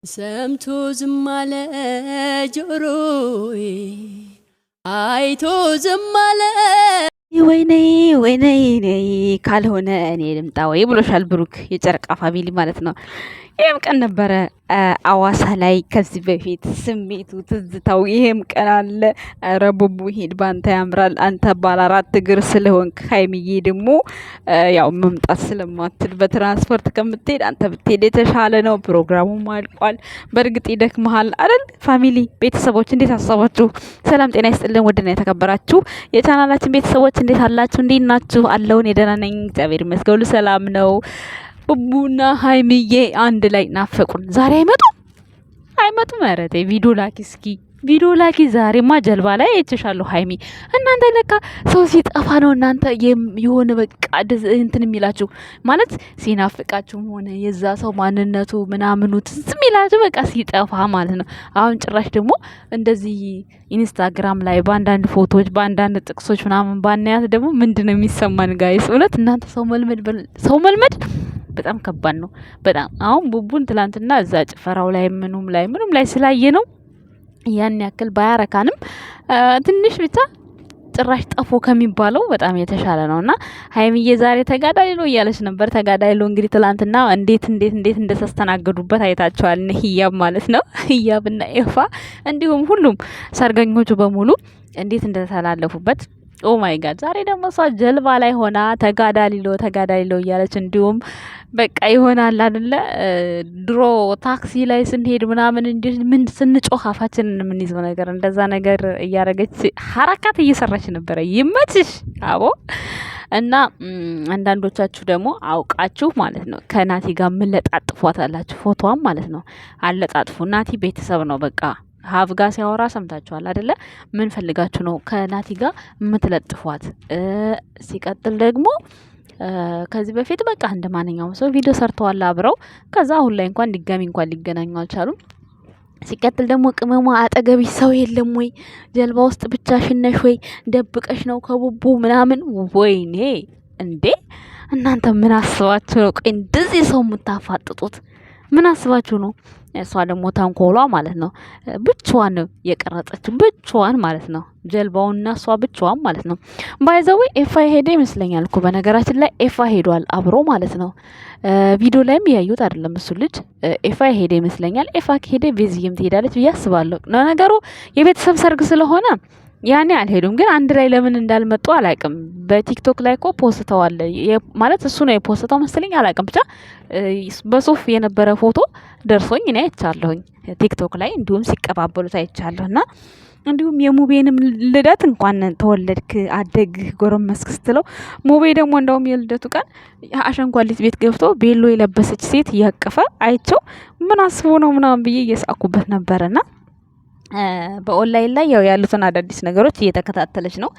ሰምቶ ዝም አለ ጆሮዬ አይቶ ዝም አለ። ወይኔ ወይኔ ነይ ካልሆነ እኔ ልምጣ ወይ ብሎሻል ብሩክ፣ የጨረቃ ፋሚሊ ማለት ነው። ይሄም ቀን ነበረ አዋሳ ላይ ከዚህ በፊት ስሜቱ ትዝታው፣ ይሄም ቀን አለ። ኧረ ቡቡ ሂድ፣ ባንተ ያምራል። አንተ ባለ አራት እግር ስለሆንክ፣ ሀይሚዬ ደግሞ ያው መምጣት ስለማትል በትራንስፖርት ከምትሄድ አንተ ብትሄድ የተሻለ ነው። ፕሮግራሙም አልቋል። በእርግጥ ይደክመሃል አይደል? ፋሚሊ ቤተሰቦች እንዴት አሰባችሁ? ሰላም ጤና ይስጥልን። ውድና የተከበራችሁ የቻናላችን ቤተሰቦች እንዴት አላችሁ? እንዴት ናችሁ? አለውን የደህና ነኝ እግዚአብሔር ይመስገን፣ ሁሉ ሰላም ነው። ቡቡና ሀይሚዬ አንድ ላይ ናፈቁን። ዛሬ አይመጡም? ኧረ ተይ ቪዲዮ ላኪ እስኪ ቪዲዮ ላኪ። ዛሬማ ጀልባ ላይ አይቼሻለሁ ሀይሚ። እናንተ ለካ ሰው ሲጠፋ ነው እናንተ የሆነ በቃ እንትን የሚላችሁ ማለት ሲናፍቃችሁም ሆነ የዛ ሰው ማንነቱ ምናምኑ ትዝ የሚላችሁ በቃ ሲጠፋ ማለት ነው። አሁን ጭራሽ ደግሞ እንደዚህ ኢንስታግራም ላይ በአንዳንድ ፎቶዎች በአንዳንድ ጥቅሶች ምናምን ባናያት ደግሞ ምንድን ነው የሚሰማን ጋይስ? እውነት እናንተ ሰው መልመድ በጣም ከባድ ነው። በጣም አሁን ቡቡን ትላንትና እዛ ጭፈራው ላይ ምኑም ላይ ስላየ ነው ያን ያክል ባያረካንም ትንሽ ብቻ ጭራሽ ጠፎ ከሚባለው በጣም የተሻለ ነው። እና ሀይሚዬ ዛሬ ተጋዳይሎ እያለች ነበር። ተጋዳይሎ እንግዲህ ትላንትና እንዴት እንደተስተናገዱበት አይታቸዋል። ህያብ ማለት ነው፣ ህያብና ኤፋ እንዲሁም ሁሉም ሰርገኞቹ በሙሉ እንዴት እንደተላለፉበት። ኦ ማይ ጋድ! ዛሬ ደግሞ እሷ ጀልባ ላይ ሆና ተጋዳሊሎ እያለች እንዲሁም በቃ ይሆናል አይደለ? ድሮ ታክሲ ላይ ስንሄድ ምናምን እንዴ ምን ስንጮህ አፋችንን የምንይዘው ነገር እንደዛ ነገር እያረገች ሀረካት እየሰራች ነበረ። ይመችሽ አቦ። እና አንዳንዶቻችሁ ደግሞ አውቃችሁ ማለት ነው ከናቲ ጋር ምን ለጣጥፏት አላችሁ፣ ፎቶዋም ማለት ነው አለጣጥፉ። ናቲ ቤተሰብ ነው በቃ ሀብ ጋር ሲያወራ ሰምታችኋል አይደለ? ምን ፈልጋችሁ ነው ከናቲ ጋር የምትለጥፏት? ሲቀጥል ደግሞ ከዚህ በፊት በቃ እንደ ማንኛውም ሰው ቪዲዮ ሰርተዋል አብረው። ከዛ አሁን ላይ እንኳን ድጋሚ ሊገናኙ አልቻሉም። ሲቀጥል ደግሞ ቅመሟ አጠገብሽ ሰው የለም ወይ? ጀልባ ውስጥ ብቻሽን ነሽ ወይ? ደብቀሽ ነው ከቡቡ ምናምን? ወይኔ እንዴ እናንተ ምን አስባችሁ ነው? ቆይ እንደዚህ ሰው የምታፋጥጡት ምን አስባችሁ ነው? እሷ ደግሞ ተንኮሏ ማለት ነው ብቻዋን ነው የቀረጸችው፣ ብቻዋን ማለት ነው ጀልባውና እሷ ብቻዋን ማለት ነው። ባይዘዌ ኤፋ ሄደ ይመስለኛል እኮ በነገራችን ላይ ኤፋ ሄዷል አብሮ ማለት ነው። ቪዲዮ ላይም ያዩት አይደለም እሱ ልጅ ኤፋ ሄደ ይመስለኛል። ኤፋ ከሄደ ቤዝዬም ትሄዳለች ብዬ አስባለሁ። ለነገሩ የቤተሰብ ሰርግ ስለሆነ ያኔ አልሄዱም፣ ግን አንድ ላይ ለምን እንዳልመጡ አላቅም። በቲክቶክ ላይ እኮ ፖስተዋል ማለት እሱ ነው የፖስተው መሰለኝ፣ አላቅም። ብቻ በሱፍ የነበረ ፎቶ ደርሶኝ እኔ አይቻለሁኝ ቲክቶክ ላይ፣ እንዲሁም ሲቀባበሉት አይቻለሁ። እና እንዲሁም የሙቤንም ልደት እንኳን ተወለድክ አደግህ ጎረመስክ ስትለው፣ ሙቤ ደግሞ እንደውም የልደቱ ቀን አሸንጓሊት ቤት ገብቶ ቤሎ የለበሰች ሴት እያቀፈ አይቸው ምን አስቦ ነው ምናምን ብዬ እየሳቁበት ነበረና በኦንላይን ላይ ያው ያሉትን አዳዲስ ነገሮች እየተከታተለች ነው።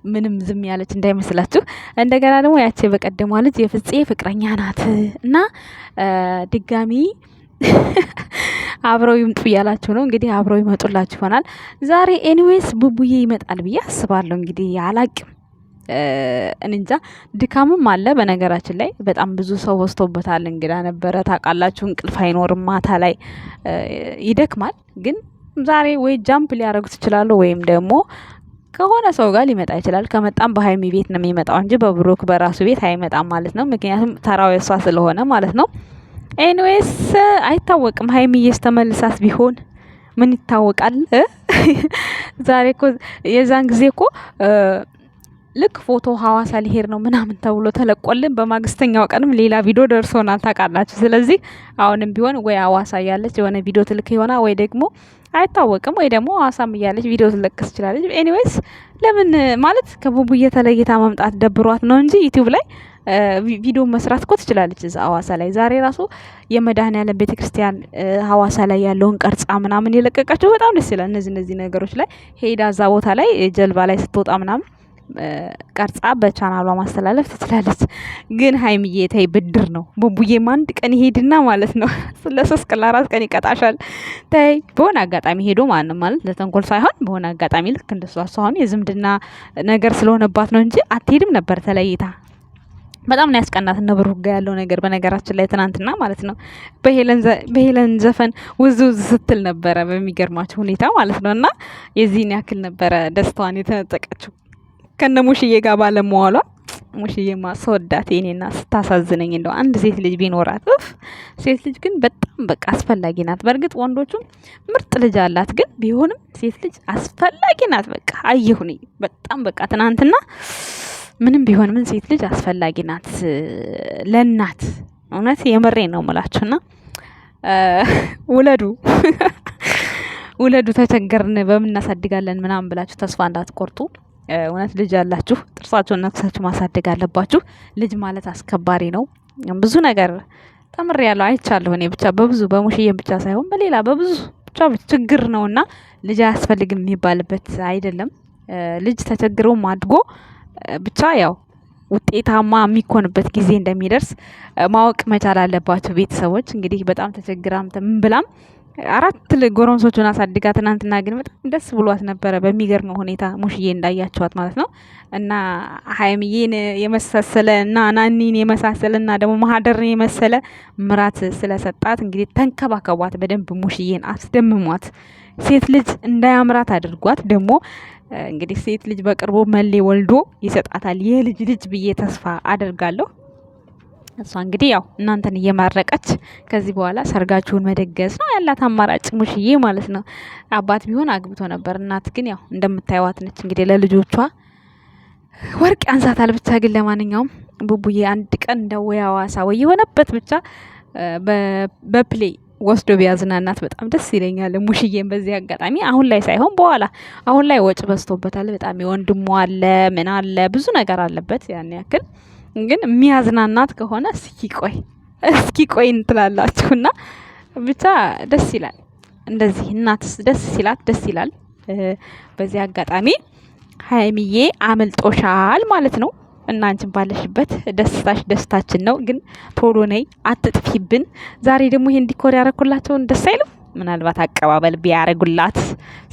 ምንም ዝም ያለች እንዳይመስላችሁ። እንደገና ደግሞ ያቺ በቀደሟ ልጅ የፍፄ ፍቅረኛ ናት እና ድጋሚ አብረው ይምጡ እያላችሁ ነው። እንግዲህ አብረው ይመጡላችሁ ይሆናል ዛሬ። ኤኒዌይስ ቡቡዬ ይመጣል ብዬ አስባለሁ። እንግዲህ አላቅም እንጃ። ድካምም አለ በነገራችን ላይ በጣም ብዙ ሰው ወስቶበታል። እንግዳ ነበረ ታውቃላችሁ። እንቅልፍ አይኖርም ማታ ላይ ይደክማል። ግን ዛሬ ወይ ጃምፕ ሊያደርጉት ይችላሉ ወይም ደግሞ ከሆነ ሰው ጋር ሊመጣ ይችላል። ከመጣም በሀይሚ ቤት ነው የሚመጣው እንጂ በብሩክ በራሱ ቤት አይመጣም ማለት ነው። ምክንያቱም ተራው የሷ ስለሆነ ማለት ነው። ኤኒዌይስ አይታወቅም። ሀይሚዬስ ተመልሳስ ቢሆን ምን ይታወቃል? ዛሬ እኮ የዛን ጊዜ እኮ ልክ ፎቶ ሀዋሳ ሊሄድ ነው ምናምን ተብሎ ተለቆልን በማግስተኛው ቀንም ሌላ ቪዲዮ ደርሶናል ታውቃላችሁ። ስለዚህ አሁንም ቢሆን ወይ ሀዋሳ እያለች የሆነ ቪዲዮ ትልክ ይሆና ወይ ደግሞ አይታወቅም፣ ወይ ደግሞ ሀዋሳም እያለች ቪዲዮ ትለቅስ ትችላለች። ኤኒዌይስ ለምን ማለት ከቡቡዬ ተለይታ መምጣት ደብሯት ነው እንጂ ዩቲዩብ ላይ ቪዲዮ መስራት እኮ ትችላለች እዛ ሀዋሳ ላይ። ዛሬ ራሱ የመድኃኔዓለም ቤተክርስቲያን ሀዋሳ ላይ ያለውን ቀርጻ ምናምን የለቀቃቸው በጣም ደስ ይላል። እነዚህ ነገሮች ላይ ሄዳ እዛ ቦታ ላይ ጀልባ ላይ ስትወጣ ምናምን ቀርጻ በቻናሏ ማስተላለፍ ትችላለች። ግን ሀይሚዬ ተይ፣ ብድር ነው። ቡቡዬም አንድ ቀን ይሄድና ማለት ነው ለ3 ቀን ለ4 ቀን ይቀጣሻል። ተይ፣ በሆነ አጋጣሚ ሄዶ ማንም ማለት ለተንኮል ሳይሆን በሆነ አጋጣሚ ልክ እንደሷ አሁን የዝምድና ነገር ስለሆነባት ነው እንጂ አትሄድም ነበር ተለይታ። በጣም ነው ያስቀናት እነ ብሩክ ጋር ያለው ነገር። በነገራችን ላይ ትናንትና ማለት ነው በሄለን ዘፈን ውዝ ስትል ነበረ በሚገርማችሁ ሁኔታ ማለት ነው። እና የዚህን ያክል ነበረ ደስታዋን የተነጠቀችው ከነ ሙሽዬ ጋር ባለመዋሏ። ሙሽዬማ ስወዳት የኔና ስታሳዝነኝ እንደው አንድ ሴት ልጅ ቢኖራት ሴት ልጅ ግን በጣም በቃ አስፈላጊ ናት። በእርግጥ ወንዶቹም ምርጥ ልጅ አላት፣ ግን ቢሆንም ሴት ልጅ አስፈላጊ ናት። በቃ አየሁኝ በጣም በቃ ትናንትና ምንም ቢሆን ምን ሴት ልጅ አስፈላጊ ናት ለእናት። እውነት የምሬን ነው የምላችሁና ውለዱ ውለዱ ተቸገርን በምን እናሳድጋለን ምናምን ብላችሁ ተስፋ እንዳትቆርጡ። እውነት ልጅ ያላችሁ ጥርሳችሁን ነክሳችሁ ማሳደግ አለባችሁ። ልጅ ማለት አስከባሪ ነው። ብዙ ነገር ተምሬያለሁ አይቻለሁ። እኔ ብቻ በብዙ በሙሽዬም ብቻ ሳይሆን በሌላ በብዙ ብቻ ችግር ነውና ልጅ አያስፈልግም የሚባልበት አይደለም። ልጅ ተቸግረውም አድጎ ብቻ ያው ውጤታማ የሚኮንበት ጊዜ እንደሚደርስ ማወቅ መቻል አለባችሁ ቤተሰቦች። እንግዲህ በጣም ተቸግራም ምን ብላም 4 ጎረምሶቹን አሳድጋ ትናንትና ግን በጣም ደስ ብሏት ነበረ በሚገርም ሁኔታ ሙሽዬ እንዳያቸዋት ማለት ነው። እና ሀይሚዬን የመሳሰለ እና ናኒን የመሳሰለ እና ደግሞ ማህደርን የመሰለ ምራት ስለሰጣት እንግዲህ ተንከባከቧት በደንብ ሙሽዬን አስደምሟት። ሴት ልጅ እንዳያምራት አድርጓት። ደግሞ እንግዲህ ሴት ልጅ በቅርቡ መሌ ወልዶ ይሰጣታል የልጅ ልጅ ብዬ ተስፋ አደርጋለሁ። እሷ እንግዲህ ያው እናንተን እየማረቀች ከዚህ በኋላ ሰርጋችሁን መደገስ ነው ያላት አማራጭ ሙሽዬ ማለት ነው። አባት ቢሆን አግብቶ ነበር። እናት ግን ያው እንደምታዩዋት ነች። እንግዲህ ለልጆቿ ወርቅ ያንሳታል። ብቻ ግን ለማንኛውም ቡቡዬ አንድ ቀን እንደው ወይ ሐዋሳ ወይ የሆነበት ብቻ በፕሌይ ወስዶ ቢያዝናናት በጣም ደስ ይለኛል። ሙሽዬን በዚህ አጋጣሚ አሁን ላይ ሳይሆን በኋላ አሁን ላይ ወጭ በዝቶበታል በጣም የወንድሙ አለ ምን አለ ብዙ ነገር አለበት። ያን ያክል ግን የሚያዝናናት ከሆነ እስኪ ቆይ እንትላላችሁና ብቻ ደስ ይላል። እንደዚህ እናትስ ደስ ሲላት ደስ ይላል። በዚህ አጋጣሚ ሀይሚዬ አመልጦሻል ማለት ነው። እና አንቺን ባለሽበት ደስታሽ ደስታችን ነው። ግን ቶሎ ነይ አትጥፊብን። ዛሬ ደግሞ ይሄን ዲኮር ያረኩላቸውን ደስ አይልም? ምናልባት አቀባበል ቢያረጉላት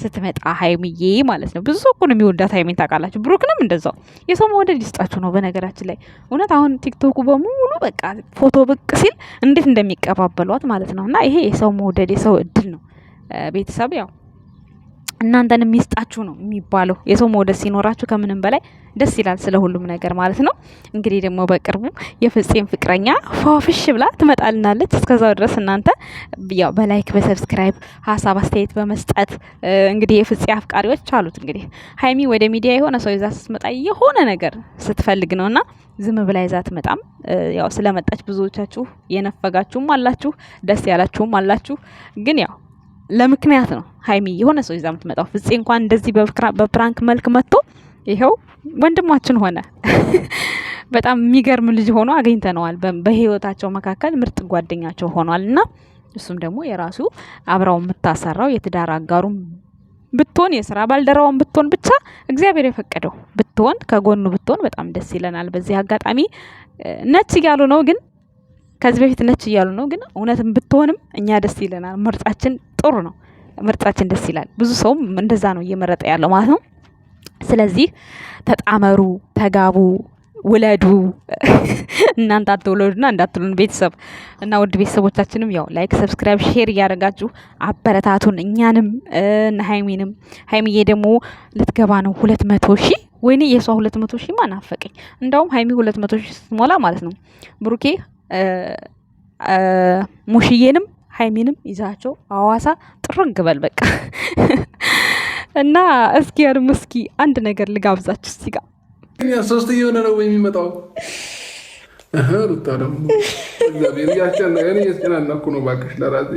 ስትመጣ ሀይሚዬ ማለት ነው። ብዙ ሰው እኮ ነው የሚወዳት ሀይሚን ታውቃላችሁ። ብሩክንም እንደዛው የሰው መውደድ ይስጣችሁ ነው በነገራችን ላይ እውነት። አሁን ቲክቶኩ በሙሉ በቃ ፎቶ ብቅ ሲል እንዴት እንደሚቀባበሏት ማለት ነው። እና ይሄ የሰው መውደድ የሰው እድል ነው። ቤተሰብ ያው እናንተን የሚስጣችሁ ነው የሚባለው። የሰው መውደድ ሲኖራችሁ ከምንም በላይ ደስ ይላል ስለ ሁሉም ነገር ማለት ነው። እንግዲህ ደግሞ በቅርቡ የፍፄም ፍቅረኛ ፏፍሽ ብላ ትመጣልናለች። እስከዛው ድረስ እናንተ ያው በላይክ በሰብስክራይብ ሀሳብ አስተያየት በመስጠት እንግዲህ የፍፄ አፍቃሪዎች አሉት። እንግዲህ ሀይሚ ወደ ሚዲያ የሆነ ሰው ይዛ ስትመጣ የሆነ ነገር ስትፈልግ ነውና ዝም ብላ ይዛ ትመጣም። ያው ስለመጣች ብዙዎቻችሁ የነፈጋችሁም አላችሁ፣ ደስ ያላችሁም አላችሁ። ግን ያው ለምክንያት ነው ሀይሚ የሆነ ሰው ይዛ የምትመጣው። ፍፄ እንኳን እንደዚህ በፕራንክ መልክ መጥቶ ይኸው ወንድማችን ሆነ። በጣም የሚገርም ልጅ ሆኖ አግኝተነዋል። በህይወታቸው መካከል ምርጥ ጓደኛቸው ሆኗል። እና እሱም ደግሞ የራሱ አብራው የምታሰራው የትዳር አጋሩም ብትሆን የስራ ባልደረባውን ብትሆን ብቻ እግዚአብሔር የፈቀደው ብትሆን ከጎኑ ብትሆን በጣም ደስ ይለናል። በዚህ አጋጣሚ ነች እያሉ ነው ግን ከዚህ በፊት ነች እያሉ ነው ግን እውነትም ብትሆንም እኛ ደስ ይለናል። ምርጫችን ጥሩ ነው። ምርጫችን ደስ ይላል። ብዙ ሰውም እንደዛ ነው እየመረጠ ያለው ማለት ነው። ስለዚህ ተጣመሩ፣ ተጋቡ፣ ውለዱ። እናንተ አትውለዱና እንዳትሉን ቤተሰብ እና ውድ ቤተሰቦቻችንም ያው ላይክ፣ ሰብስክራይብ፣ ሼር እያደረጋችሁ አበረታቱን እኛንም እና ሀይሚንም። ሀይሚዬ ደግሞ ልትገባ ነው 200,000። ወይኔ የሷ 200,000 ማን አፈቀኝ። እንደውም ሀይሚ 200,000 ስትሞላ ማለት ነው ብሩኬ ሙሽዬንም ሀይሚንም ይዛቸው ሐዋሳ ጥርግ በል በቃ። እና እስኪ ያርም እስኪ አንድ ነገር ልጋብዛችሁ እስቲ ጋር ሶስት እየሆነ ነው የሚመጣው። ሩታ ደግሞ እግዚአብሔር ያስጨናናኩ ነው ባክሽ ለራሴ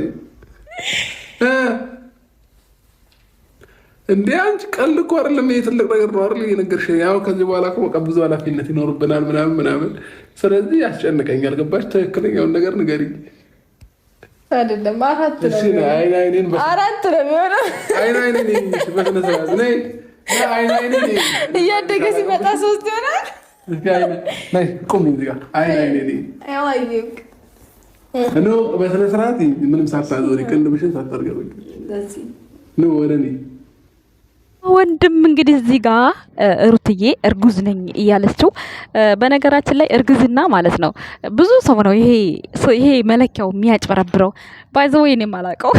እንዴ አንቺ ቀልድ እኮ አይደለም። ይሄ ትልቅ ነገር ነው አይደል የነገርሽኝ። ያው ከዚህ በኋላ እኮ በቃ ብዙ ኃላፊነት ይኖርብናል ምናምን። ስለዚህ ያስጨንቀኛል። ገባሽ? ትክክለኛውን ነገር ንገሪኝ። አይደለም አራት ነው የሚሆነው። በስነ ስርዓት ነይ። እያደገ ሲመጣ ሶስት ይሆናል። ቁሚ እዚህ ጋር በስነ ስርዓት ምንም ሳታዞሪ ቅንድብሽን ሳታርገበ ወደ እኔ ወንድም እንግዲህ እዚህ ጋር ሩትዬ እርጉዝ ነኝ እያለችው፣ በነገራችን ላይ እርግዝና ማለት ነው ብዙ ሰው ነው ይሄ መለኪያው የሚያጭበረብረው። ባይዘው እኔም አላውቀው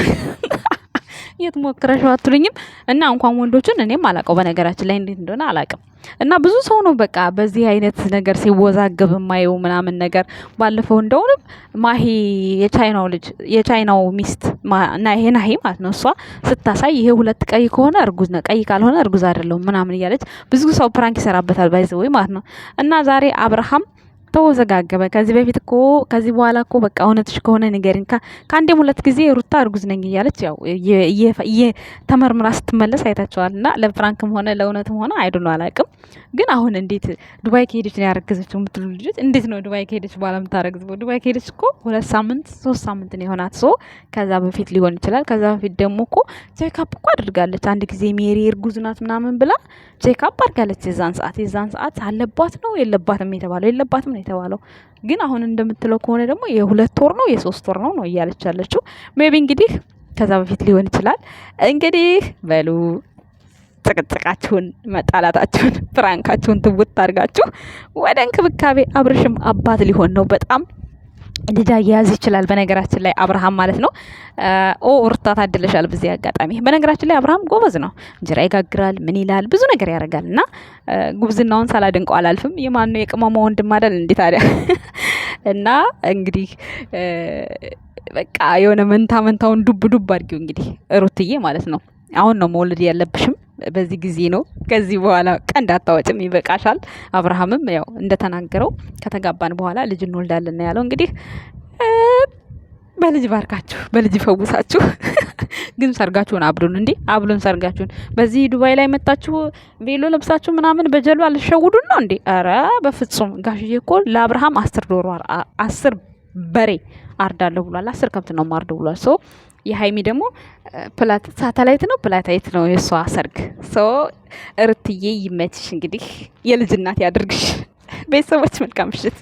የት ሞክረሽው አትሉኝም? እና እንኳን ወንዶችን እኔም አላውቀው በነገራችን ላይ እንዴት እንደሆነ አላውቅም። እና ብዙ ሰው ነው በቃ በዚህ አይነት ነገር ሲወዛገብ የማየው ምናምን ነገር። ባለፈው እንደውም ማሂ የቻይናው ሚስት እና ይሄ ናሂ ማለት ነው እሷ ስታሳይ ይሄ ሁለት ቀይ ከሆነ እርጉዝ ነው፣ ቀይ ካልሆነ እርጉዝ አይደለሁም ምናምን እያለች ብዙ ሰው ፕራንክ ይሰራበታል ባይዘው ማለት ነው። እና ዛሬ አብርሃም ተወዘጋገበ። ከዚህ በፊት እኮ ከዚህ በኋላ እኮ በቃ እውነትሽ ከሆነ ንገሪኝ፣ ከአንዴም ሁለት ጊዜ ሩታ እርጉዝ ነኝ እያለች ያው ተመርምራ ስትመለስ አይታቸዋል። እና ለፍራንክም ሆነ ለእውነትም ሆነ አይዶነ አላውቅም። ግን አሁን እንዴት ዱባይ ከሄደች ነው ያረገዘችው የምትሉ ልጆች፣ እንዴት ነው ዱባይ ከሄደች በኋላ የምታረግዘው? ዱባይ ከሄደች እኮ 2 ሳምንት 3 ሳምንት ነው የሆናት። ሶ ከዛ በፊት ሊሆን ይችላል። ከዛ በፊት ደግሞ እኮ ቼክአፕ እኮ አድርጋለች። አንድ ጊዜ ሜሪ እርጉዝ ናት ምናምን ብላ ቼክአፕ አድርጋለች። የዛን ሰዓት አለባት ነው የለባትም የተባለው የለባትም ነው የተባለው። ግን አሁን እንደምትለው ከሆነ ደግሞ የ2 ወር ነው የ3 ወር ነው እያለች ያለችው። ሜቢ እንግዲህ ከዛ በፊት ሊሆን ይችላል። እንግዲህ በሉ ጭቅጭቃችሁን፣ መጣላታችሁን፣ ፍራንካችሁን ትውት አድርጋችሁ ወደ እንክብካቤ። አብርሽም አባት ሊሆን ነው። በጣም ልጅ አያያዝ ይችላል። በነገራችን ላይ አብርሃም ማለት ነው። ሩታ ታድለሻል በዚህ አጋጣሚ። በነገራችን ላይ አብርሃም ጎበዝ ነው። እንጀራ ይጋግራል፣ ምን ይላል፣ ብዙ ነገር ያደርጋል። እና ጉብዝናውን ሳላደንቀው አላልፍም። የማን ነው የቅመማ ወንድም አይደል እንዴ ታዲያ? እና እንግዲህ በቃ የሆነ መንታውን ዱብ አድርጊው እንግዲህ ሩትዬ ማለት ነው። አሁን ነው መውለድ ያለብሽም፣ በዚህ ጊዜ ነው። ከዚህ በኋላ ቀንድ አታወጭም፣ ይበቃሻል። አብርሃምም ያው እንደተናገረው ከተጋባን በኋላ ልጅ እንወልዳለን ነው ያለው። እንግዲህ በልጅ ባርካችሁ፣ በልጅ ይፈውሳችሁ። ግን ሰርጋችሁን አብሉን እንዴ፣ አብሉን ሰርጋችሁን። በዚህ ዱባይ ላይ መጣችሁ ቬሎ ለብሳችሁ ምናምን በጀሉ አልሸውዱን ነው እንዴ? ኧረ በፍጹም። ጋሽዬ እኮ ለአብርሃም 10 ዶሮ 10 በሬ አርዳለሁ ብሏል። 10 ከብት ነው ማርዶ ብሏል። ሶ የሀይሚ ደግሞ ሳተላይት ነው ፕላታይት ነው የእሷ ሰርግ። ሶ እርትዬ ይመችሽ እንግዲህ፣ የልጅ እናት ያድርግሽ። ቤተሰቦች መልካም ምሽት።